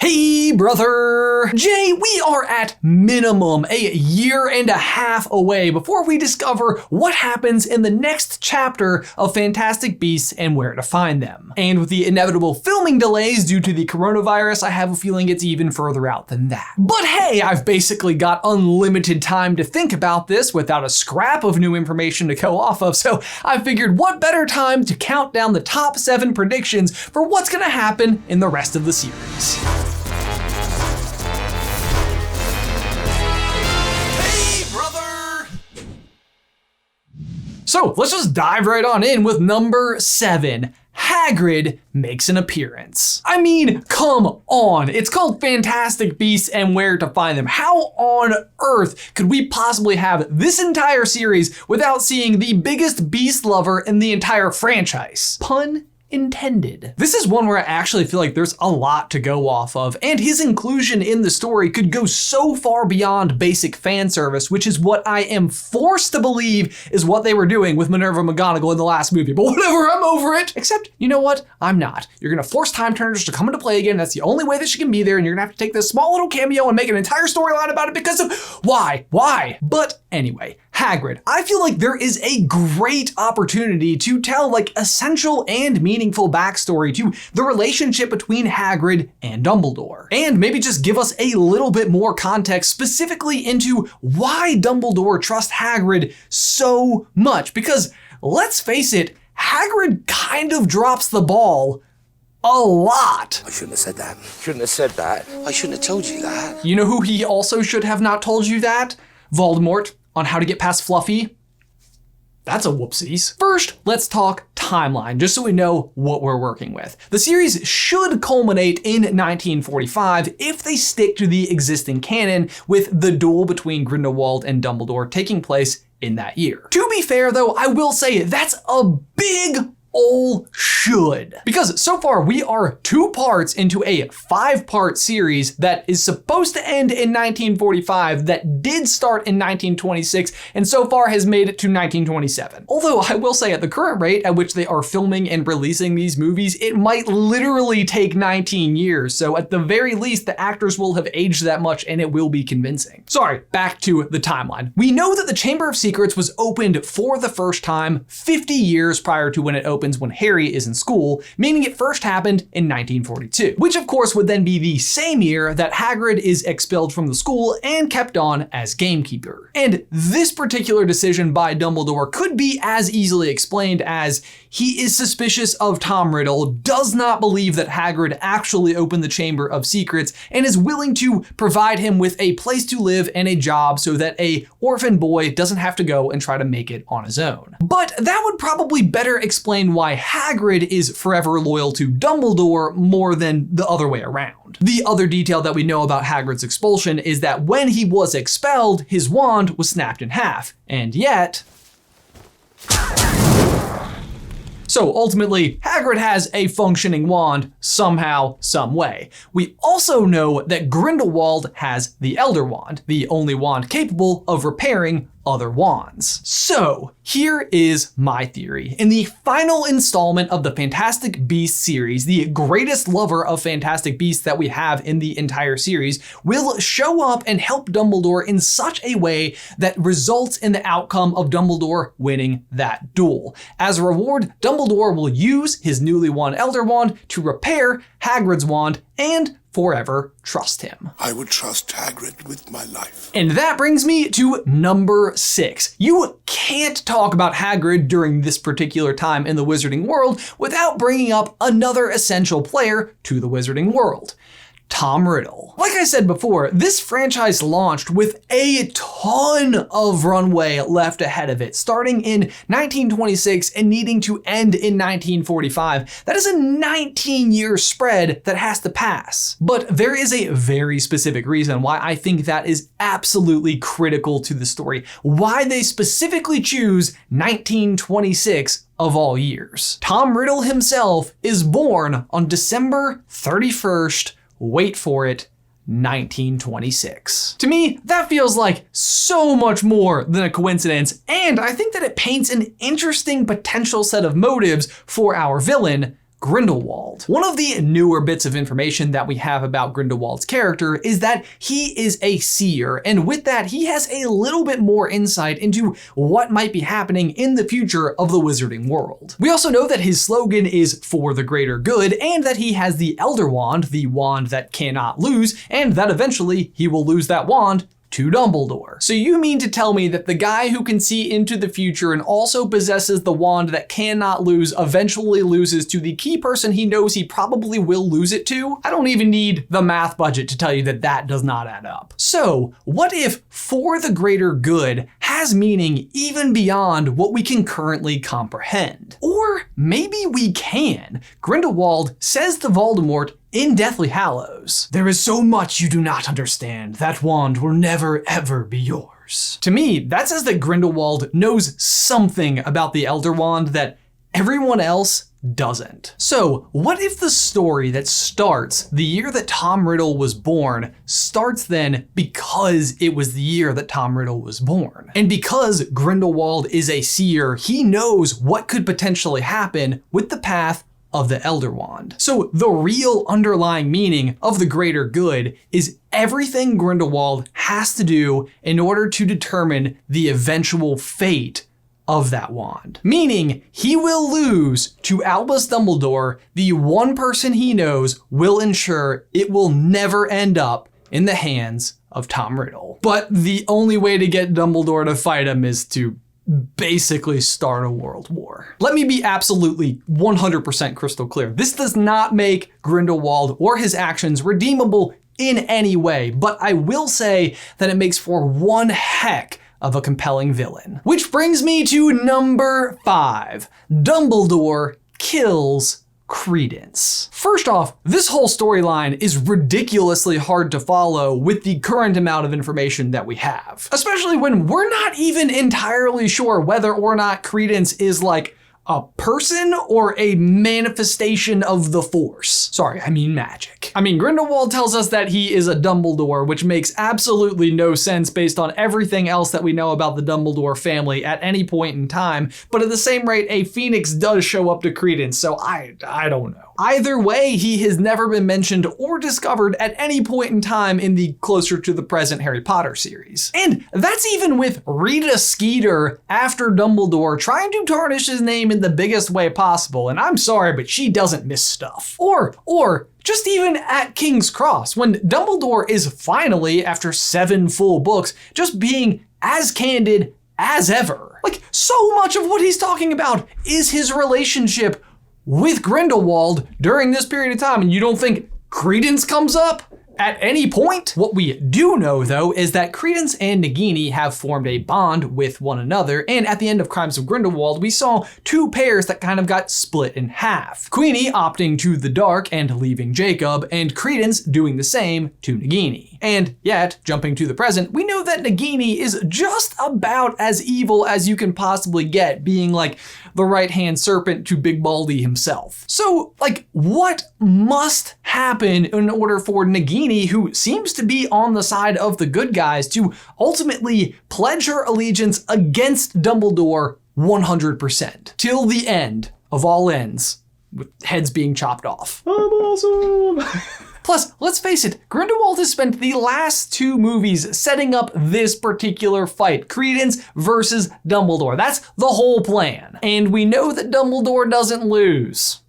Hey brother! Jay, we are at minimum a year and a half away before we discover what happens in the next chapter of Fantastic Beasts and where to find them. And with the inevitable filming delays due to the coronavirus, I have a feeling it's even further out than that. But hey, I've basically got unlimited time to think about this without a scrap of new information to go off of, so I figured what better time to count down the top 7 predictions for what's gonna happen in the rest of the series. So let's just dive right on in with number 7. Hagrid makes an appearance. I mean, come on. It's called Fantastic Beasts and Where to Find Them. How on earth could we possibly have this entire series without seeing the biggest beast lover in the entire franchise? Pun intended. This is one where I actually feel like there's a lot to go off of, and his inclusion in the story could go so far beyond basic fan service, which is what I am forced to believe is what they were doing with Minerva McGonagall in the last movie. But whatever, I'm over it. Except, you know what? I'm not. You're gonna force Time Turners to come into play again. That's the only way that she can be there, and you're gonna have to take this small little cameo and make an entire storyline about it because of why? But anyway, Hagrid. I feel like there is a great opportunity to tell like essential and meaningful backstory to the relationship between Hagrid and Dumbledore. And maybe just give us a little bit more context specifically into why Dumbledore trusts Hagrid so much. Because let's face it, Hagrid kind of drops the ball a lot. I shouldn't have said that. Shouldn't have said that. I shouldn't have told you that. You know who he also should have not told you that? Voldemort. On how to get past Fluffy. That's a whoopsies. First, let's talk timeline, just so we know what we're working with. The series should culminate in 1945 if they stick to the existing canon, with the duel between Grindelwald and Dumbledore taking place in that year. To be fair though, I will say that's a big ol' should. Because so far we are 2 parts into a 5-part series that is supposed to end in 1945, that did start in 1926, and so far has made it to 1927. Although I will say at the current rate at which they are filming and releasing these movies, it might literally take 19 years. So at the very least, the actors will have aged that much and it will be convincing. Sorry, back to the timeline. We know that the Chamber of Secrets was opened for the first time 50 years prior to when it opened when Harry is in school, meaning it first happened in 1942, which of course would then be the same year that Hagrid is expelled from the school and kept on as gamekeeper. And this particular decision by Dumbledore could be as easily explained as he is suspicious of Tom Riddle, does not believe that Hagrid actually opened the Chamber of Secrets, and is willing to provide him with a place to live and a job so that a orphan boy doesn't have to go and try to make it on his own. But that would probably better explain why Hagrid is forever loyal to Dumbledore more than the other way around. The other detail that we know about Hagrid's expulsion is that when he was expelled, his wand was snapped in half, and yet... So ultimately, Hagrid has a functioning wand somehow, some way. We also know that Grindelwald has the Elder Wand, the only wand capable of repairing other wands. So here is my theory. In the final installment of the Fantastic Beasts series, the greatest lover of Fantastic Beasts that we have in the entire series will show up and help Dumbledore in such a way that results in the outcome of Dumbledore winning that duel. As a reward, Dumbledore will use his newly won Elder Wand to repair Hagrid's wand and forever trust him. I would trust Hagrid with my life. And that brings me to number 6. You can't talk about Hagrid during this particular time in the Wizarding World without bringing up another essential player to the Wizarding World. Tom Riddle. Like I said before, this franchise launched with a ton of runway left ahead of it, starting in 1926 and needing to end in 1945. That is a 19-year spread that has to pass. But there is a very specific reason why I think that is absolutely critical to the story, why they specifically choose 1926 of all years. Tom Riddle himself is born on December 31st, wait for it, 1926. To me, that feels like so much more than a coincidence, and I think that it paints an interesting potential set of motives for our villain, Grindelwald. One of the newer bits of information that we have about Grindelwald's character is that he is a seer, and with that, he has a little bit more insight into what might be happening in the future of the wizarding world. We also know that his slogan is for the greater good, and that he has the Elder Wand, the wand that cannot lose, and that eventually he will lose that wand to Dumbledore. So you mean to tell me that the guy who can see into the future and also possesses the wand that cannot lose eventually loses to the key person he knows he probably will lose it to? I don't even need the math budget to tell you that that does not add up. So what if for the greater good has meaning even beyond what we can currently comprehend? Or maybe we can. Grindelwald says to Voldemort in Deathly Hallows, "There is so much you do not understand. That wand will never ever be yours." To me, that says that Grindelwald knows something about the Elder Wand that everyone else doesn't. So what if the story that starts the year that Tom Riddle was born starts then because it was the year that Tom Riddle was born? And because Grindelwald is a seer, he knows what could potentially happen with the path of the Elder Wand. So the real underlying meaning of the greater good is everything Grindelwald has to do in order to determine the eventual fate of that wand. Meaning he will lose to Albus Dumbledore, the one person he knows will ensure it will never end up in the hands of Tom Riddle. But the only way to get Dumbledore to fight him is to basically start a world war. Let me be absolutely 100% crystal clear. This does not make Grindelwald or his actions redeemable in any way, but I will say that it makes for one heck of a compelling villain. Which brings me to number 5. Dumbledore kills Credence. First off, this whole storyline is ridiculously hard to follow with the current amount of information that we have, especially when we're not even entirely sure whether or not Credence is like a person or a manifestation of the Force. Sorry, I mean magic. I mean, Grindelwald tells us that he is a Dumbledore, which makes absolutely no sense based on everything else that we know about the Dumbledore family at any point in time, but at the same rate, a phoenix does show up to Credence, so I don't know. Either way, he has never been mentioned or discovered at any point in time in the closer to the present Harry Potter series. And that's even with Rita Skeeter after Dumbledore trying to tarnish his name in the biggest way possible, and I'm sorry, but she doesn't miss stuff. Or just even at King's Cross, when Dumbledore is finally, after 7 full books, just being as candid as ever. Like, so much of what he's talking about is his relationship with Grindelwald during this period of time, and you don't think Credence comes up at any point? What we do know, though, is that Credence and Nagini have formed a bond with one another, and at the end of Crimes of Grindelwald, we saw 2 pairs that kind of got split in half. Queenie opting to the dark and leaving Jacob, and Credence doing the same to Nagini. And yet, jumping to the present, we know that Nagini is just about as evil as you can possibly get, being like the right-hand serpent to Big Baldy himself. So, like, what must happen in order for Nagini, who seems to be on the side of the good guys, to ultimately pledge her allegiance against Dumbledore 100%, till the end of all ends, with heads being chopped off? I'm awesome! Plus, let's face it, Grindelwald has spent the last 2 movies setting up this particular fight, Credence versus Dumbledore. That's the whole plan. And we know that Dumbledore doesn't lose.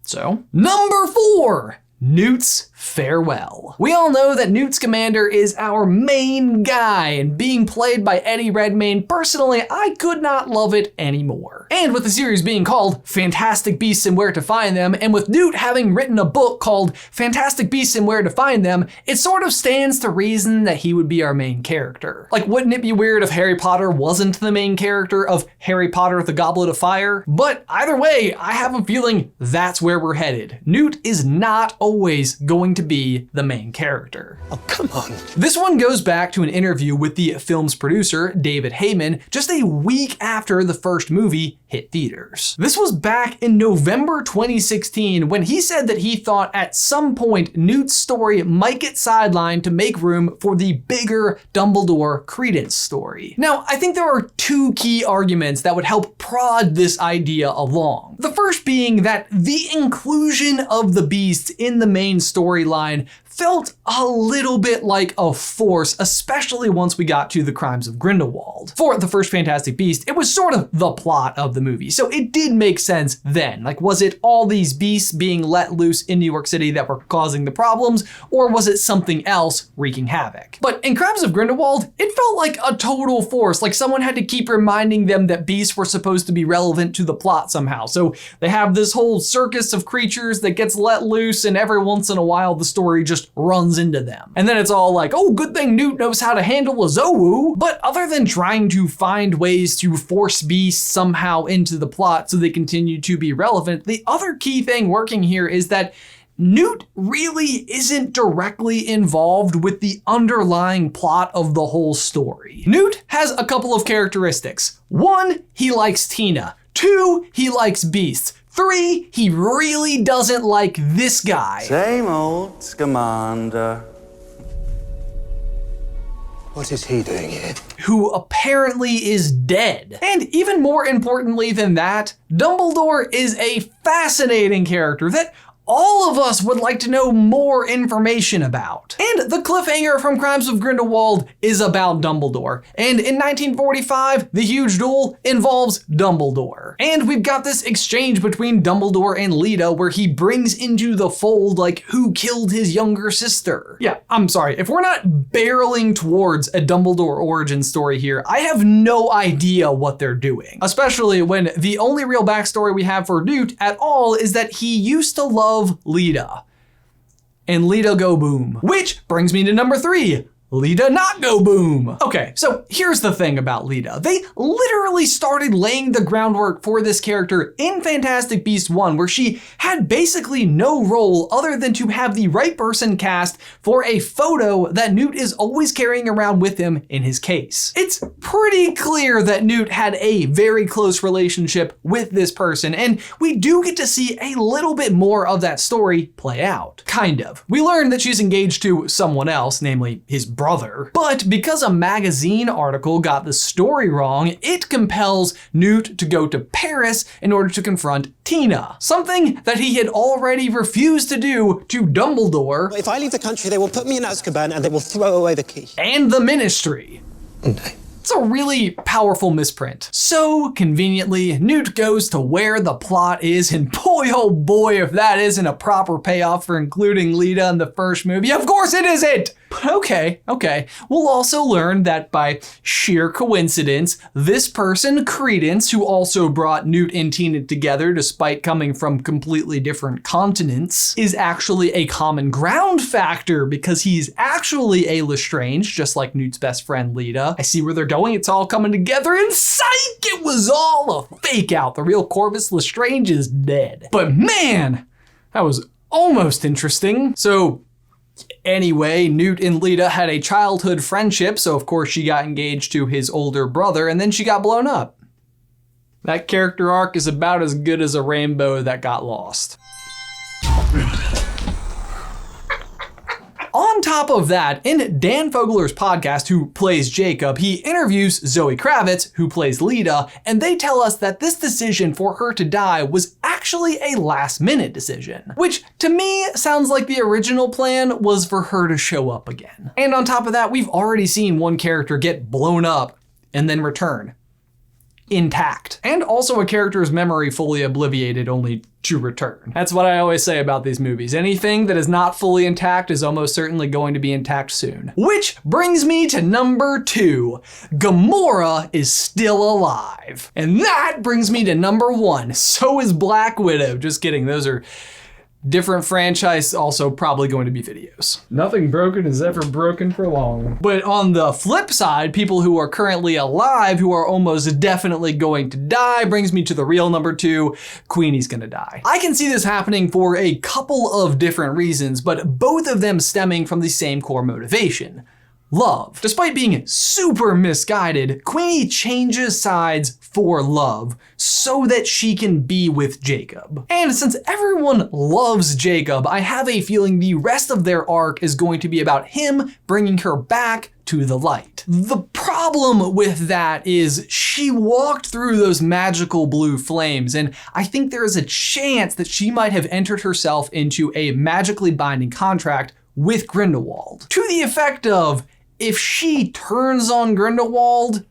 So, number 4, Newt's farewell. We all know that Newt Scamander is our main guy, and being played by Eddie Redmayne, personally, I could not love it anymore. And with the series being called Fantastic Beasts and Where to Find Them, and with Newt having written a book called Fantastic Beasts and Where to Find Them, it sort of stands to reason that he would be our main character. Like, wouldn't it be weird if Harry Potter wasn't the main character of Harry Potter the Goblet of Fire? But either way, I have a feeling that's where we're headed. Newt is not always going to be the main character. Oh, come on. This one goes back to an interview with the film's producer, David Heyman, just a week after the first movie hit theaters. This was back in November 2016 when he said that he thought at some point Newt's story might get sidelined to make room for the bigger Dumbledore Credence story. Now, I think there are two key arguments that would help prod this idea along. The first being that the inclusion of the Beast in the main storyline felt a little bit like a force, especially once we got to the Crimes of Grindelwald. For the first Fantastic Beast, it was sort of the plot of the movie, so it did make sense then. Like, was it all these beasts being let loose in New York City that were causing the problems, or was it something else wreaking havoc? But in Crimes of Grindelwald, it felt like a total force, like someone had to keep reminding them that beasts were supposed to be relevant to the plot somehow. So they have this whole circus of creatures that gets let loose, and every once in a while the story just runs into them. And then it's all like, oh, good thing Newt knows how to handle a Zowu. But other than trying to find ways to force beasts somehow into the plot so they continue to be relevant, the other key thing working here is that Newt really isn't directly involved with the underlying plot of the whole story. Newt has a couple of characteristics. 1, he likes Tina. 2, he likes beasts. 3, he really doesn't like this guy. Same old Scamander. What is he doing here? Who apparently is dead. And even more importantly than that, Dumbledore is a fascinating character that all of us would like to know more information about. And the cliffhanger from Crimes of Grindelwald is about Dumbledore. And in 1945, the huge duel involves Dumbledore. And we've got this exchange between Dumbledore and Leta where he brings into the fold, like, who killed his younger sister. Yeah, I'm sorry, if we're not barreling towards a Dumbledore origin story here, I have no idea what they're doing. Especially when the only real backstory we have for Newt at all is that he used to love Leta. And Leta go boom. Which brings me to number 3. Leta not go boom. Okay, so here's the thing about Leta. They literally started laying the groundwork for this character in Fantastic Beasts 1, where she had basically no role other than to have the right person cast for a photo that Newt is always carrying around with him in his case. It's pretty clear that Newt had a very close relationship with this person, and we do get to see a little bit more of that story play out. Kind of. We learn that she's engaged to someone else, namely his brother. But because a magazine article got the story wrong, it compels Newt to go to Paris in order to confront Tina. Something that he had already refused to do to Dumbledore. If I leave the country, they will put me in Azkaban and they will throw away the key. And the Ministry. It's a really powerful misprint. So conveniently, Newt goes to where the plot is, and boy oh boy if that isn't a proper payoff for including Leta in the first movie. Of course it isn't! Okay. We'll also learn that by sheer coincidence, this person, Credence, who also brought Newt and Tina together despite coming from completely different continents, is actually a common ground factor because he's actually a Lestrange, just like Newt's best friend Leta. I see where they're going, it's all coming together, and psych! It was all a fake out. The real Corvus Lestrange is dead. But man, that was almost interesting. So, anyway, Newt and Leta had a childhood friendship, so of course she got engaged to his older brother, and then she got blown up. That character arc is about as good as a rainbow that got lost. On top of that, in Dan Fogler's podcast, who plays Jacob, he interviews Zoe Kravitz, who plays Leta, and they tell us that this decision for her to die was actually a last-minute decision, which to me sounds like the original plan was for her to show up again. And on top of that, we've already seen one character get blown up and then return intact, and also a character's memory fully obliterated only to return. That's what I always say about these movies. Anything that is not fully intact is almost certainly going to be intact soon. Which brings me to number 2. Gamora is still alive. And that brings me to number 1. So is Black Widow. Just kidding, those are different franchise, also probably going to be videos. Nothing broken is ever broken for long. But on the flip side, people who are currently alive, who are almost definitely going to die, brings me to the real number 2, Queenie's gonna die. I can see this happening for a couple of different reasons, but both of them stemming from the same core motivation. love. Despite being super misguided, Queenie changes sides for love so that she can be with Jacob. And since everyone loves Jacob, I have a feeling the rest of their arc is going to be about him bringing her back to the light. The problem with that is she walked through those magical blue flames, and I think there is a chance that she might have entered herself into a magically binding contract with Grindelwald, to the effect of, if she turns on Grindelwald,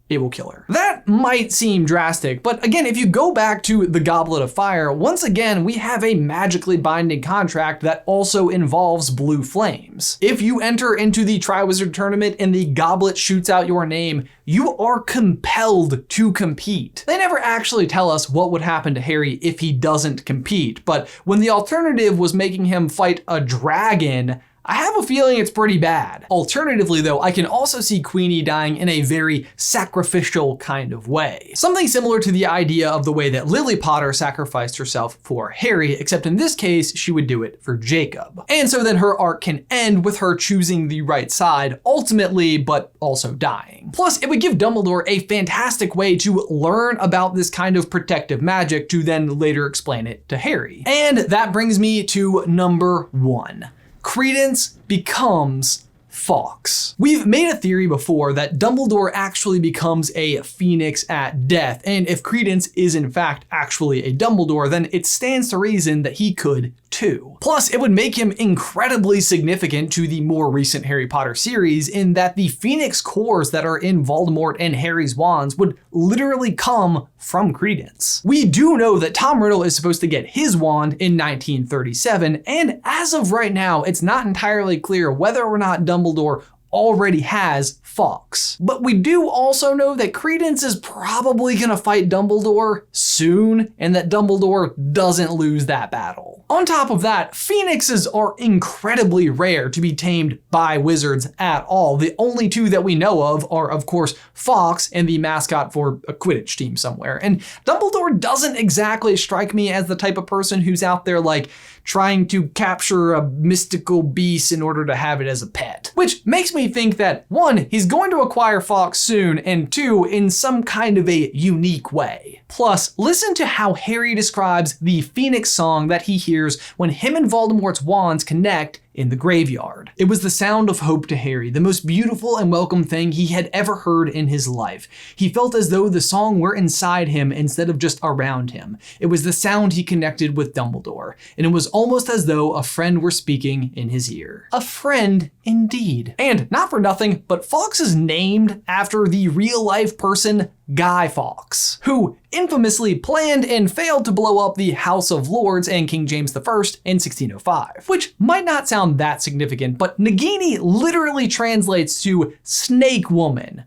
it will kill her. That might seem drastic, but again, if you go back to the Goblet of Fire, once again, we have a magically binding contract that also involves blue flames. If you enter into the Triwizard Tournament and the goblet shoots out your name, you are compelled to compete. They never actually tell us what would happen to Harry if he doesn't compete, but when the alternative was making him fight a dragon, I have a feeling it's pretty bad. Alternatively though, I can also see Queenie dying in a very sacrificial kind of way. Something similar to the idea of the way that Lily Potter sacrificed herself for Harry, except in this case, she would do it for Jacob. And so then her arc can end with her choosing the right side ultimately, but also dying. Plus, it would give Dumbledore a fantastic way to learn about this kind of protective magic to then later explain it to Harry. And that brings me to number 1. Credence becomes Fawkes. We've made a theory before that Dumbledore actually becomes a Phoenix at death, and if Credence is in fact actually a Dumbledore, then it stands to reason that he could too. Plus, it would make him incredibly significant to the more recent Harry Potter series in that the Phoenix cores that are in Voldemort and Harry's wands would literally come from Credence. We do know that Tom Riddle is supposed to get his wand in 1937, and as of right now, it's not entirely clear whether or not Dumbledore already has Fawkes. But we do also know that Credence is probably gonna fight Dumbledore soon, and that Dumbledore doesn't lose that battle. On top of that, Phoenixes are incredibly rare to be tamed by wizards at all. The only two that we know of are, of course, Fawkes and the mascot for a Quidditch team somewhere. And Dumbledore doesn't exactly strike me as the type of person who's out there like trying to capture a mystical beast in order to have it as a pet. Which makes me think that 1, he's going to acquire Fawkes soon, and 2, in some kind of a unique way. Plus, listen to how Harry describes the Phoenix song that he hears when him and Voldemort's wands connect in the graveyard. It was the sound of hope to Harry, the most beautiful and welcome thing he had ever heard in his life. He felt as though the song were inside him instead of just around him. It was the sound he connected with Dumbledore, and it was almost as though a friend were speaking in his ear. A friend indeed. And not for nothing, but Fawkes is named after the real-life person Guy Fawkes, who infamously planned and failed to blow up the House of Lords and King James I in 1605, which might not sound that significant, but Nagini literally translates to Snake Woman.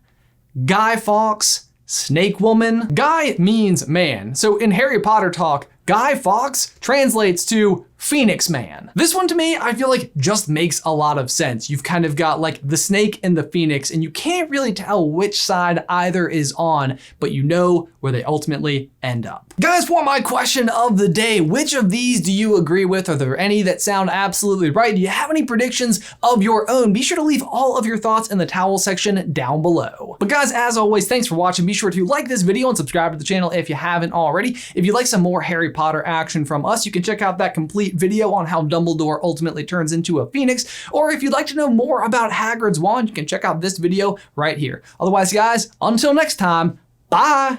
Guy Fawkes, Snake Woman. Guy means man, so in Harry Potter talk, Guy Fawkes translates to Phoenix Man. This one to me, I feel like just makes a lot of sense. You've kind of got like the snake and the phoenix, and you can't really tell which side either is on, but you know where they ultimately end up. Guys, for my question of the day, which of these do you agree with? Are there any that sound absolutely right? Do you have any predictions of your own? Be sure to leave all of your thoughts in the towel section down below. But guys, as always, thanks for watching. Be sure to like this video and subscribe to the channel if you haven't already. If you'd like some more Harry Potter action from us, you can check out that complete video on how Dumbledore ultimately turns into a phoenix, or if you'd like to know more about Hagrid's wand, you can check out this video right here. Otherwise, guys, until next time, bye!